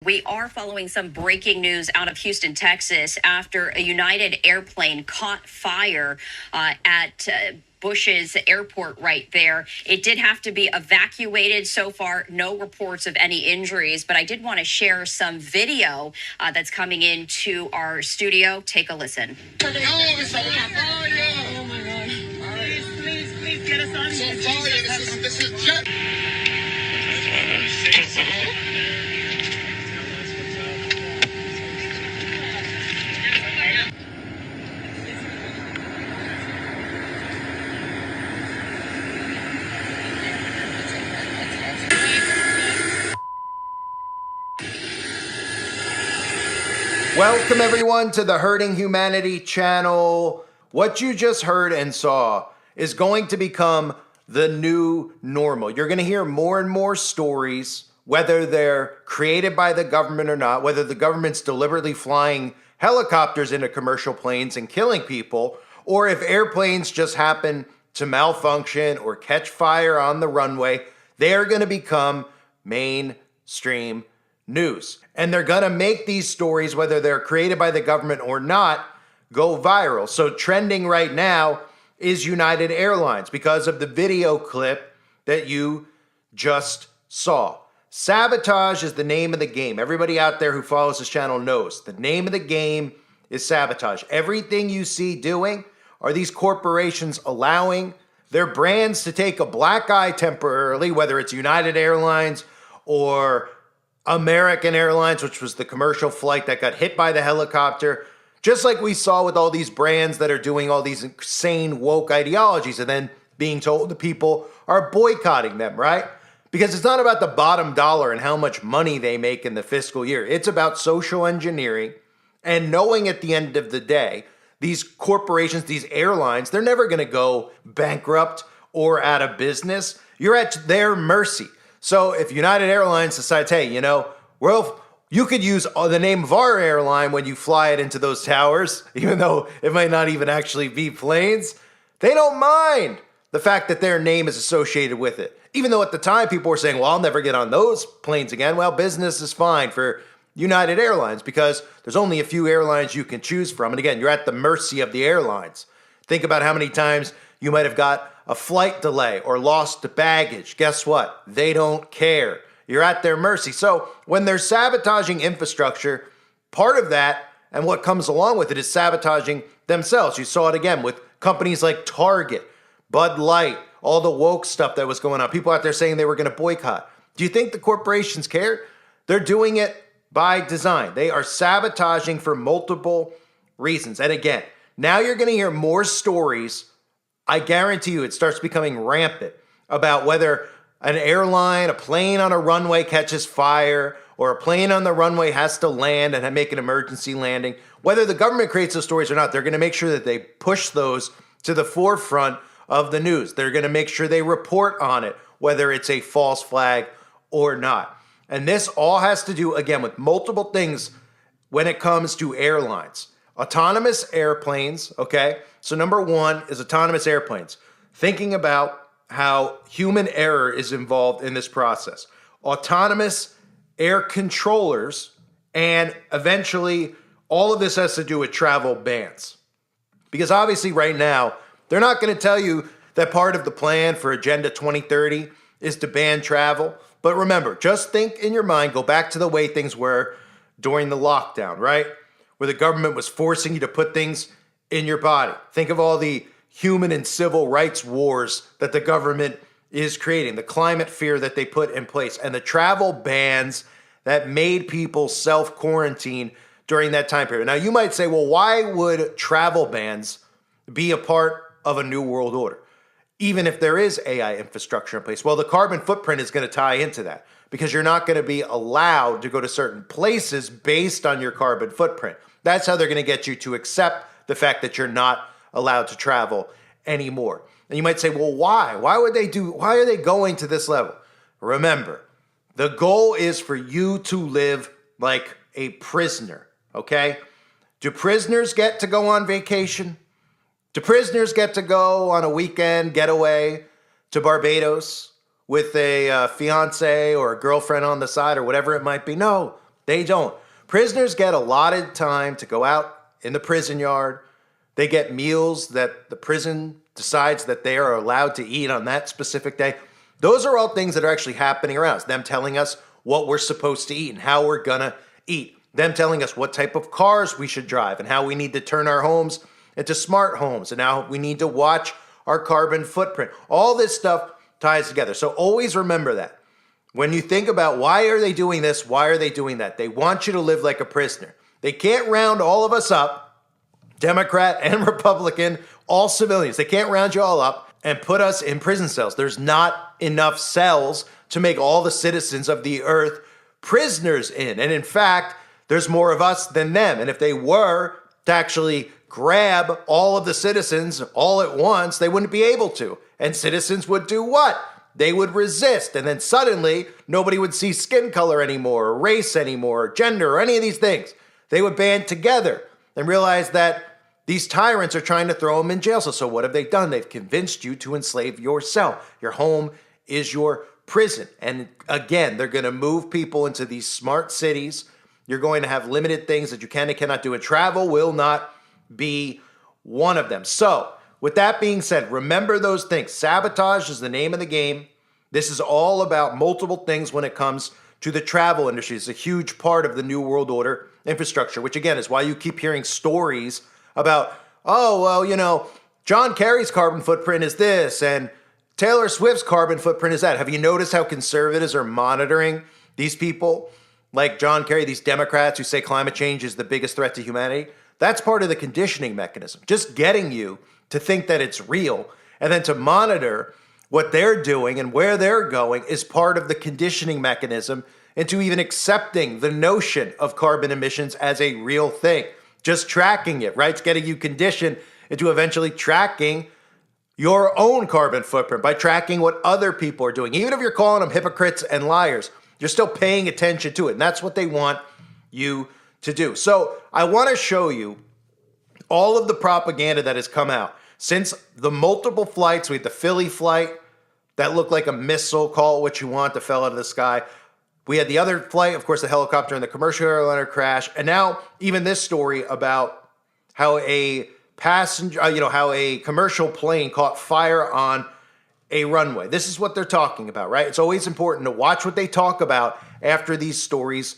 We are following some breaking news out of Houston, Texas, after a United airplane caught fire at Bush's airport right there. It did have to be evacuated. So far, no reports of any injuries, but I did want to share some video that's coming into our studio. Take a listen. Oh my God. Please get us on. This is jet. Welcome everyone to the Hurting Humanity channel. What you just heard and saw is going to become the new normal. You're going to hear more and more stories, whether they're created by the government or not, whether the government's deliberately flying helicopters into commercial planes and killing people, or if airplanes just happen to malfunction or catch fire on the runway. They are going to become mainstream news. And they're going to make these stories, whether they're created by the government or not, go viral. So trending right now is United Airlines because of the video clip that you just saw. Sabotage is the name of the game. Everybody out there who follows this channel knows the name of the game is sabotage. Everything you see doing are these corporations allowing their brands to take a black eye temporarily, whether it's United Airlines or American Airlines, which was the commercial flight that got hit by the helicopter, just like we saw with all these brands that are doing all these insane woke ideologies and then being told the people are boycotting them, right? Because it's not about the bottom dollar and how much money they make in the fiscal year. It's about social engineering and knowing at the end of the day, these corporations, these airlines, they're never going to go bankrupt or out of business. You're at their mercy. So if United Airlines decides, hey, well, you could use the name of our airline when you fly it into those towers, even though it might not even actually be planes, they don't mind the fact that their name is associated with it. Even though at the time people were saying, well, I'll never get on those planes again. Well, business is fine for United Airlines because there's only a few airlines you can choose from. And again, you're at the mercy of the airlines. Think about how many times you might have got a flight delay or lost baggage. Guess what? They don't care. You're at their mercy. So when they're sabotaging infrastructure, part of that and what comes along with it is sabotaging themselves. You saw it again with companies like Target, Bud Light, all the woke stuff that was going on. People out there saying they were going to boycott. Do you think the corporations care? They're doing it by design. They are sabotaging for multiple reasons. And again, now you're going to hear more stories. I guarantee you it starts becoming rampant about whether an airline, a plane on a runway catches fire, or a plane on the runway has to land and make an emergency landing. Whether the government creates those stories or not, they're going to make sure that they push those to the forefront of the news. They're going to make sure they report on it, whether it's a false flag or not. And this all has to do, again, with multiple things when it comes to airlines. Autonomous airplanes, okay? So number one is autonomous airplanes. Thinking about how human error is involved in this process. Autonomous air controllers, and eventually all of this has to do with travel bans. Because obviously right now, they're not going to tell you that part of the plan for Agenda 2030 is to ban travel. But remember, just think in your mind, go back to the way things were during the lockdown, right? Where the government was forcing you to put things in your body. Think of all the human and civil rights wars that the government is creating, the climate fear that they put in place, and the travel bans that made people self-quarantine during that time period. Now, you might say, well, why would travel bans be a part of a new world order, even if there is AI infrastructure in place? Well, the carbon footprint is going to tie into that because you're not going to be allowed to go to certain places based on your carbon footprint. That's how they're going to get you to accept the fact that you're not allowed to travel anymore. And you might say, well, why? Why are they going to this level? Remember, the goal is for you to live like a prisoner, okay? Do prisoners get to go on vacation? Do prisoners get to go on a weekend getaway to Barbados with a fiance or a girlfriend on the side or whatever it might be? No, They don't. Prisoners get allotted time to go out in the prison yard. They get meals that the prison decides that they are allowed to eat on that specific day. Those are all things that are actually happening around us. Them telling us what we're supposed to eat and how we're gonna eat. Them telling us what type of cars we should drive and how we need to turn our homes into smart homes and how we need to watch our carbon footprint. All this stuff ties together. So always remember that. When you think about why are they doing this, why are they doing that? They want you to live like a prisoner. They can't round all of us up, Democrat and Republican, all civilians. They can't round you all up and put us in prison cells. There's not enough cells to make all the citizens of the earth prisoners in. And in fact, there's more of us than them. And if they were to actually grab all of the citizens all at once, they wouldn't be able to. And citizens would do what? They would resist. And then suddenly, nobody would see skin color anymore, or race anymore, or gender, or any of these things. They would band together and realize that these tyrants are trying to throw them in jail. So what have they done? They've convinced you to enslave yourself. Your home is your prison. And again, they're going to move people into these smart cities. You're going to have limited things that you can and cannot do. And travel will not be one of them. So with that being said, remember those things. Sabotage is the name of the game. This is all about multiple things when it comes to the travel industry. It's a huge part of the New World Order infrastructure, which again is why you keep hearing stories about, oh, well, John Kerry's carbon footprint is this and Taylor Swift's carbon footprint is that. Have you noticed how conservatives are monitoring these people like John Kerry, these Democrats who say climate change is the biggest threat to humanity? That's part of the conditioning mechanism, just getting you to think that it's real and then to monitor what they're doing and where they're going is part of the conditioning mechanism into even accepting the notion of carbon emissions as a real thing. Just tracking it, right? It's getting you conditioned into eventually tracking your own carbon footprint by tracking what other people are doing. Even if you're calling them hypocrites and liars, you're still paying attention to it. And that's what they want you to do. So I want to show you all of the propaganda that has come out since the multiple flights. We had the Philly flight that looked like a missile, call it what you want, that fell out of the sky. We had the other flight, of course, the helicopter and the commercial airliner crash. And now even this story about how a passenger, how a commercial plane caught fire on a runway. This is what they're talking about, right? It's always important to watch what they talk about after these stories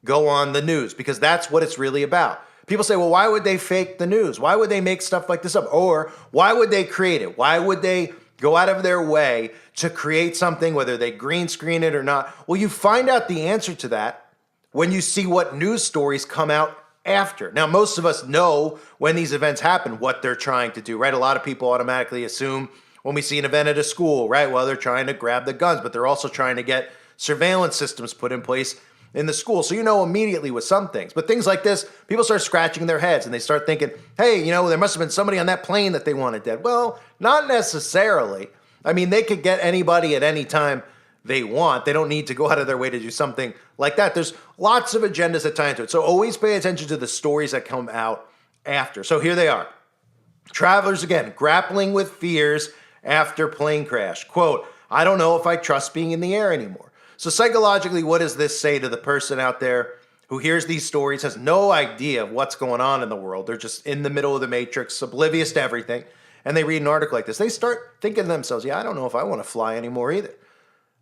go on the news, because that's what it's really about. People say, well, why would they fake the news? Why would they make stuff like this up? Or why would they create it? Why would they go out of their way to create something, whether they green screen it or not? Well, you find out the answer to that when you see what news stories come out after. Now, most of us know when these events happen, what they're trying to do, right? A lot of people automatically assume when we see an event at a school, right? Well, they're trying to grab the guns, but they're also trying to get surveillance systems put in place in the school. So you know immediately with some things. But things like this, people start scratching their heads and they start thinking, hey, there must have been somebody on that plane that they wanted dead. Well, not necessarily. I mean, they could get anybody at any time they want. They don't need to go out of their way to do something like that. There's lots of agendas that tie into it. So always pay attention to the stories that come out after. So here they are. Travelers, again, grappling with fears after plane crash. Quote, I don't know if I trust being in the air anymore. So psychologically, what does this say to the person out there who hears these stories, has no idea of what's going on in the world? They're just in the middle of the matrix, oblivious to everything. And they read an article like this. They start thinking to themselves, yeah, I don't know if I want to fly anymore either.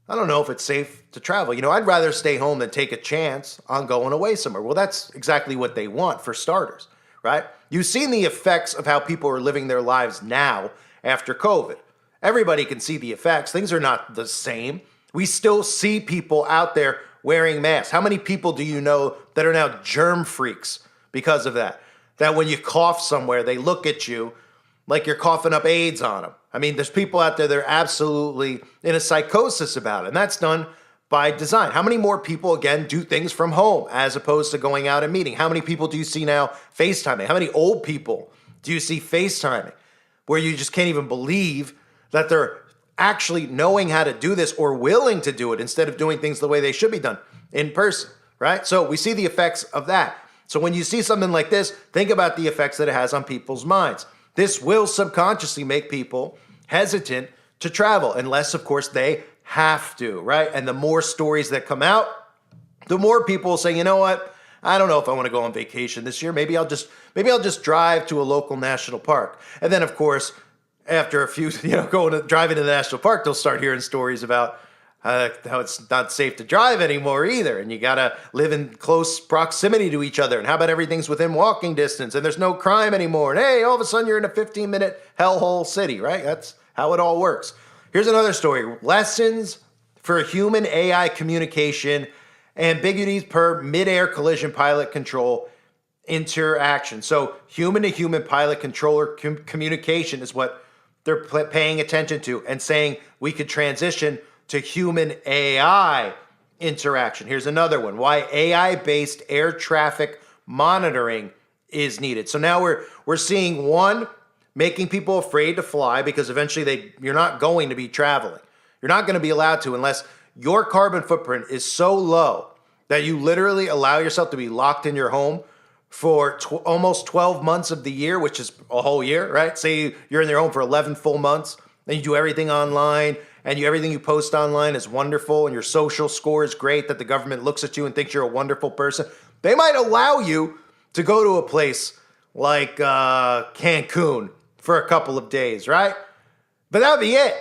I don't know if it's safe to travel. I'd rather stay home than take a chance on going away somewhere. Well, that's exactly what they want for starters, right? You've seen the effects of how people are living their lives now after COVID. Everybody can see the effects. Things are not the same. We still see people out there wearing masks. How many people do you know that are now germ freaks because of that? That when you cough somewhere, they look at you like you're coughing up AIDS on them. I mean, there's people out there that are absolutely in a psychosis about it, and that's done by design. How many more people, again, do things from home as opposed to going out and meeting? How many people do you see now FaceTiming? How many old people do you see FaceTiming where you just can't even believe that they're actually knowing how to do this or willing to do it instead of doing things the way they should be done in person, right? So we see the effects of that. So when you see something like this, think about the effects that it has on people's minds. This will subconsciously make people hesitant to travel, unless, of course, they have to, right? And the more stories that come out, the more people will say, you know what? I don't know if I want to go on vacation this year. Maybe I'll just drive to a local national park. And then of course, after a few, driving to the national park, they'll start hearing stories about how it's not safe to drive anymore either. And you got to live in close proximity to each other. And how about everything's within walking distance and there's no crime anymore? And hey, all of a sudden you're in a 15-minute hellhole city, right? That's how it all works. Here's another story. Lessons for human AI communication, ambiguities per mid-air collision pilot control interaction. So human to human pilot controller communication is what they're paying attention to and saying we could transition to human AI interaction. Here's another one. Why AI-based air traffic monitoring is needed. So now we're seeing one, making people afraid to fly because eventually you're not going to be traveling. You're not going to be allowed to unless your carbon footprint is so low that you literally allow yourself to be locked in your home for almost 12 months of the year, which is a whole year, right? Say you're in your home for 11 full months, and you do everything online, and everything you post online is wonderful, and your social score is great, that the government looks at you and thinks you're a wonderful person. They might allow you to go to a place like Cancun for a couple of days, right? But that would be it.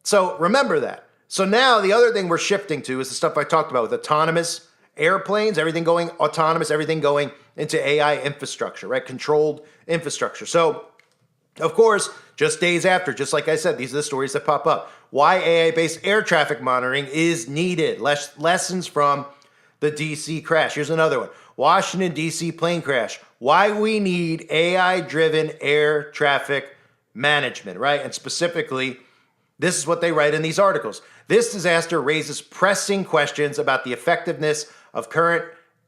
So remember that. So now the other thing we're shifting to is the stuff I talked about with autonomous airplanes, everything going autonomous, everything going into AI infrastructure, right? Controlled infrastructure. So, of course, just days after, just like I said, these are the stories that pop up. Why AI-based air traffic monitoring is needed. Lessons from the D.C. crash. Here's another one. Washington, D.C. plane crash. Why we need AI-driven air traffic management, right? And specifically, this is what they write in these articles. This disaster raises pressing questions about the effectiveness of current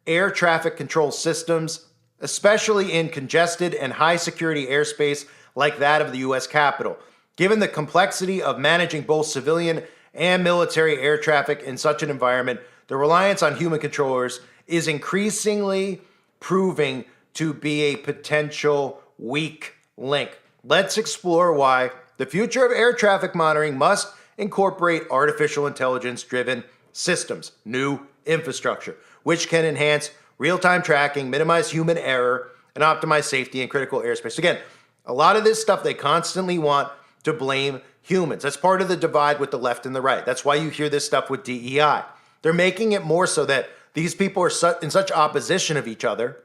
air traffic control systems, especially in congested and high-security airspace like that of the U.S. Capitol. Given the complexity of managing both civilian and military air traffic in such an environment, the reliance on human controllers is increasingly proving to be a potential weak link. Let's explore why the future of air traffic monitoring must incorporate artificial intelligence-driven systems, new infrastructure, which can enhance real-time tracking, minimize human error, and optimize safety in critical airspace. Again, a lot of this stuff they constantly want to blame humans. That's part of the divide with the left and the right. That's why you hear this stuff with DEI. They're making it more so that these people are in such opposition of each other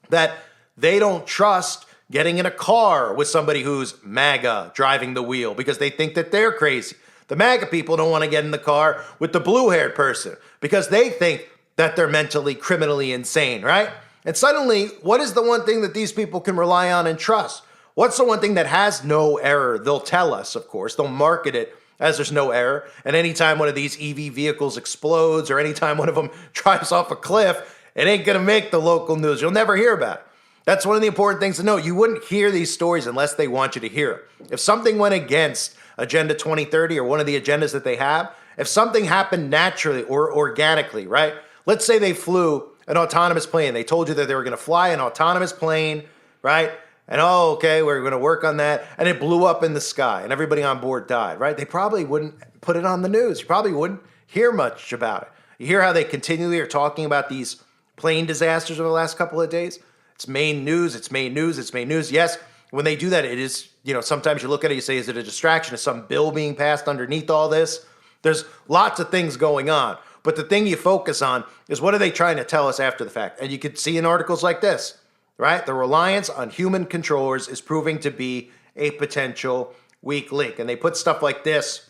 that they don't trust getting in a car with somebody who's MAGA driving the wheel because they think that they're crazy. The MAGA people don't want to get in the car with the blue-haired person because they think that they're mentally, criminally insane, right? And suddenly, what is the one thing that these people can rely on and trust? What's the one thing that has no error? They'll tell us, of course. They'll market it as there's no error. And anytime one of these EV vehicles explodes or anytime one of them drives off a cliff, it ain't going to make the local news. You'll never hear about it. That's one of the important things to know. You wouldn't hear these stories unless they want you to hear them. If something went against Agenda 2030 or one of the agendas that they have, if something happened naturally or organically, right? Let's say they flew an autonomous plane. They told you that they were going to fly an autonomous plane, right? And okay, we're going to work on that. And it blew up in the sky and everybody on board died, right? They probably wouldn't put it on the news. You probably wouldn't hear much about it. You hear how they continually are talking about these plane disasters over the last couple of days? It's main news, it's main news, it's main news. Yes, when they do that, it is, sometimes you look at it, you say, is it a distraction? Is some bill being passed underneath all this? There's lots of things going on. But the thing you focus on is what are they trying to tell us after the fact? And you could see in articles like this, right? The reliance on human controllers is proving to be a potential weak link. And they put stuff like this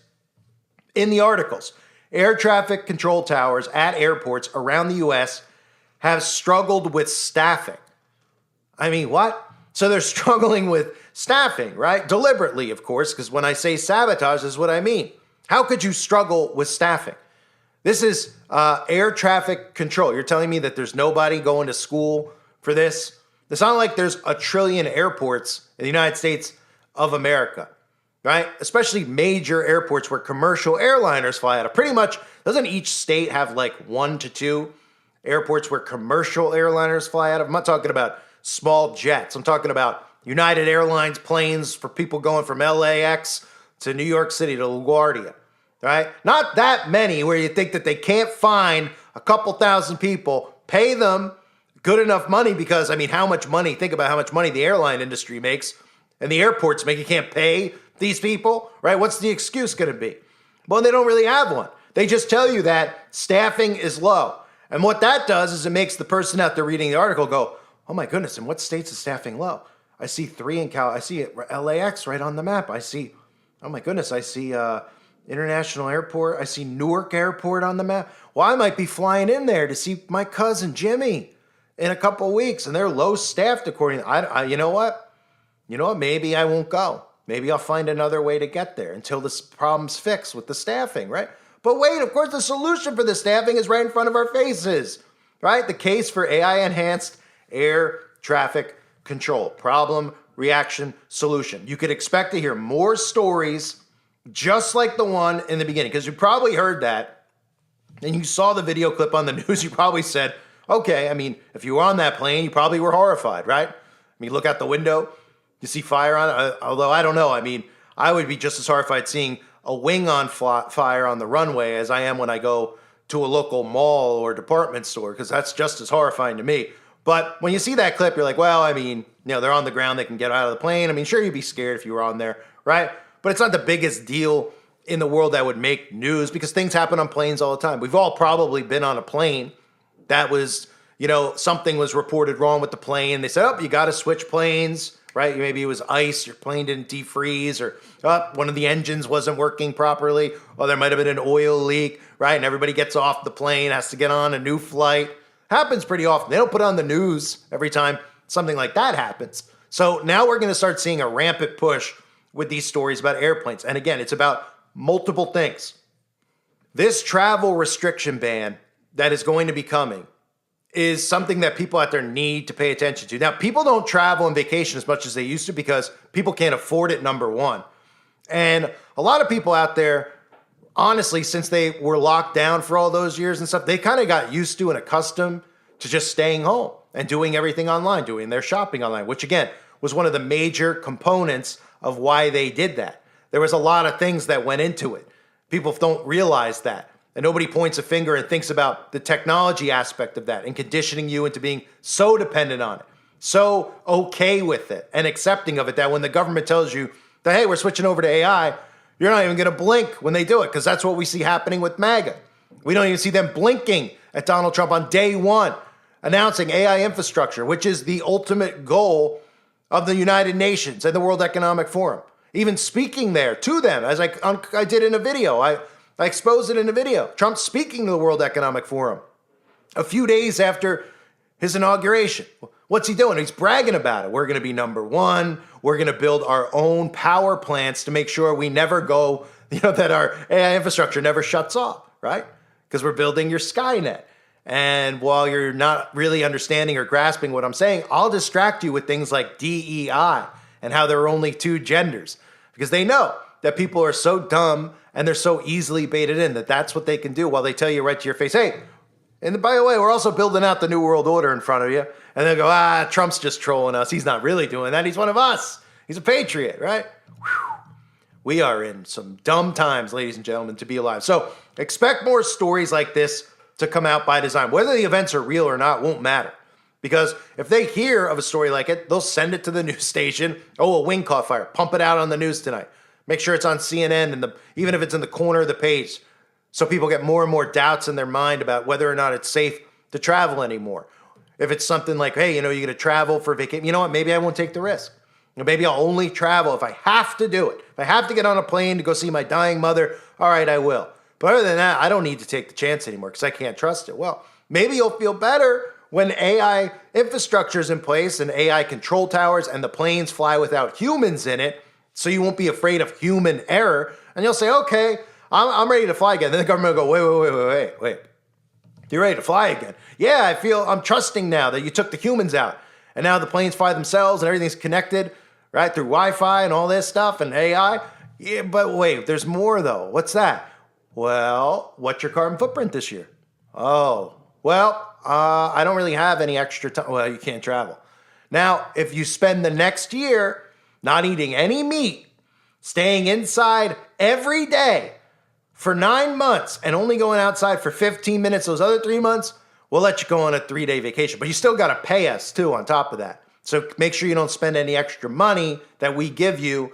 in the articles. Air traffic control towers at airports around the U.S. have struggled with staffing. I mean, what? So they're struggling with staffing, right? Deliberately, of course, because when I say sabotage, this is what I mean. How could you struggle with staffing? This is air traffic control. You're telling me that there's nobody going to school for this? It's not like there's a trillion airports in the United States of America, right? Especially major airports where commercial airliners fly out of. Pretty much, doesn't each state have like 1 to 2 airports where commercial airliners fly out of? I'm not talking about small jets. I'm talking about United Airlines planes for people going from LAX to New York City to LaGuardia, right? Not that many where you think that they can't find a couple thousand people, pay them good enough money because, I mean, how much money, think about how much money the airline industry makes and the airports make. You can't pay these people, right? What's the excuse going to be? Well, they don't really have one. They just tell you that staffing is low. And what that does is it makes the person out there reading the article go, oh my goodness, in what states is staffing low? I see 3 in I see LAX right on the map. I see, oh my goodness, I see International Airport. I see Newark Airport on the map. Well, I might be flying in there to see my cousin Jimmy in a couple of weeks, and they're low staffed according to, you know what? You know what? Maybe I won't go. Maybe I'll find another way to get there until this problem's fixed with the staffing, right? But wait, of course, the solution for the staffing is right in front of our faces, right? The case for AI-enhanced air traffic control. Problem, reaction, solution. You could expect to hear more stories just like the one in the beginning, because you probably heard that and you saw the video clip on the news. You probably said, okay, I mean, if you were on that plane, you probably were horrified, right? I mean, look out the window, you see fire on it. Although I don't know. I mean, I would be just as horrified seeing a wing on fire on the runway as I am when I go to a local mall or department store, because that's just as horrifying to me. But when you see that clip, you're like, well, I mean, they're on the ground, they can get out of the plane. I mean, sure, you'd be scared if you were on there, right? But it's not the biggest deal in the world that would make news, because things happen on planes all the time. We've all probably been on a plane that was, something was reported wrong with the plane. They said, oh, you got to switch planes, right? Maybe it was ice, your plane didn't defreeze, or one of the engines wasn't working properly, or there might have been an oil leak, right? And everybody gets off the plane, has to get on a new flight. Happens pretty often. They don't put on the news every time something like that happens. So now we're going to start seeing a rampant push with these stories about airplanes. And again, it's about multiple things. This travel restriction ban that is going to be coming is something that people out there need to pay attention to. Now, people don't travel and vacation as much as they used to because people can't afford it, number one. And a lot of people out there, honestly, since they were locked down for all those years and stuff, they kind of got used to and accustomed to just staying home and doing everything online, doing their shopping online, which again was one of the major components of why they did that. There was a lot of things that went into it. People don't realize that. And nobody points a finger and thinks about the technology aspect of that and conditioning you into being so dependent on it, so okay with it and accepting of it that when the government tells you that, hey, we're switching over to AI, you're not even going to blink when they do it, because that's what we see happening with MAGA. We don't even see them blinking at Donald Trump on day one, announcing AI infrastructure, which is the ultimate goal of the United Nations and the World Economic Forum. Even speaking there to them, as I did in a video, I exposed it in a video. Trump speaking to the World Economic Forum a few days after his inauguration. What's he doing? He's bragging about it. We're going to be number one. We're going to build our own power plants to make sure we never go, that our AI infrastructure never shuts off, right? Because we're building your Skynet. And while you're not really understanding or grasping what I'm saying, I'll distract you with things like DEI and how there are only two genders, because they know that people are so dumb and they're so easily baited in that that's what they can do while they tell you right to your face, hey, and by the way, we're also building out the New World Order in front of you. And they'll go, Trump's just trolling us. He's not really doing that. He's one of us. He's a patriot, right? Whew. We are in some dumb times, ladies and gentlemen, to be alive. So expect more stories like this to come out by design. Whether the events are real or not won't matter. Because if they hear of a story like it, they'll send it to the news station. Oh, a wing caught fire. Pump it out on the news tonight. Make sure it's on CNN, and even if it's in the corner of the page, so people get more and more doubts in their mind about whether or not it's safe to travel anymore. If it's something like, hey, you're going to travel for vacation, you know what? Maybe I won't take the risk. Maybe I'll only travel if I have to do it. If I have to get on a plane to go see my dying mother, all right, I will. But other than that, I don't need to take the chance anymore because I can't trust it. Well, maybe you'll feel better when AI infrastructure is in place and AI control towers and the planes fly without humans in it, so you won't be afraid of human error. And you'll say, okay, I'm ready to fly again. Then the government will go, wait. You're ready to fly again. Yeah, I'm trusting now that you took the humans out. And now the planes fly themselves and everything's connected, right, through Wi-Fi and all this stuff and AI. Yeah, but wait, there's more though. What's that? Well, what's your carbon footprint this year? Oh, well, I don't really have any extra time. Well, you can't travel. Now, if you spend the next year not eating any meat, staying inside every day, for 9 months and only going outside for 15 minutes those other 3 months, we'll let you go on a 3-day vacation. But you still got to pay us too on top of that. So make sure you don't spend any extra money that we give you,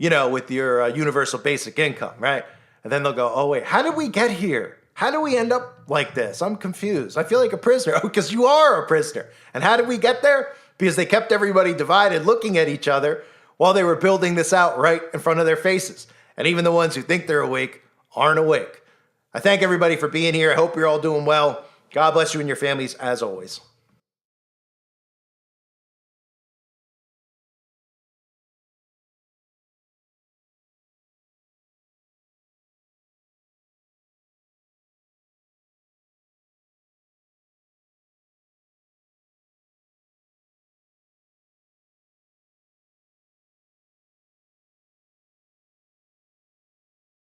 with your universal basic income, right? And then they'll go, oh, wait, how did we get here? How did we end up like this? I'm confused. I feel like a prisoner. Because you are a prisoner. And how did we get there? Because they kept everybody divided looking at each other while they were building this out right in front of their faces. And even the ones who think they're awake aren't awake. I thank everybody for being here. I hope you're all doing well. God bless you and your families as always.